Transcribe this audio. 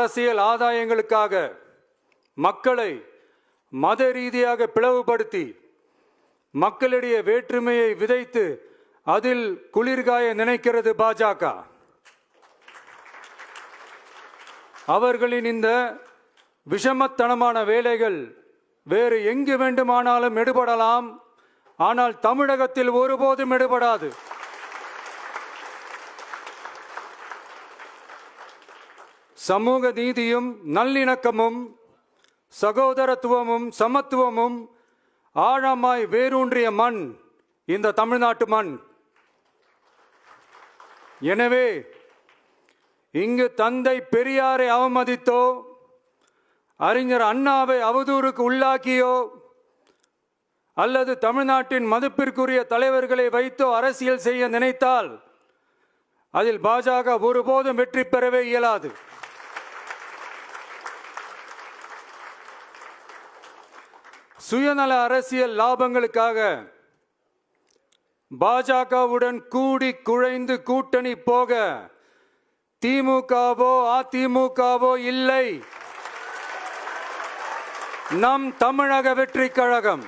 அரசியல் ஆதாயங்களுக்காக மக்களை மத ரீதியாக பிளவுபடுத்தி மக்களிடையே வேற்றுமையை விதைத்து அதில் குளிர்காய நினைக்கிறது பாஜக. அவர்களின் இந்த விஷமத்தனமான வேலைகள் வேறு எங்கு வேண்டுமானாலும் எடுபடலாம், ஆனால் தமிழகத்தில் ஒருபோதும் எடுபடாது. சமூக நீதியும் நல்லிணக்கமும் சகோதரத்துவமும் சமத்துவமும் ஆழமாய் வேரூன்றிய மண் இந்த தமிழ்நாட்டு மண். எனவே இங்கு தந்தை பெரியாரை அவமதித்தோ அறிஞர் அண்ணாவை அவதூறுக்கு உள்ளாக்கியோ அல்லது தமிழ்நாட்டின் மதிப்பிற்குரிய தலைவர்களை வைத்தோ அரசியல் செய்ய நினைத்தால் அதில் பாஜக ஒருபோதும் வெற்றி பெறவே இயலாது. சுயநல அரசியல் லாபங்களுக்காக பாஜகவுடன் கூடி குழைந்து கூட்டணி போக திமுகவோ அதிமுகவோ இல்லை. நம் தமிழக வெற்றி கழகம்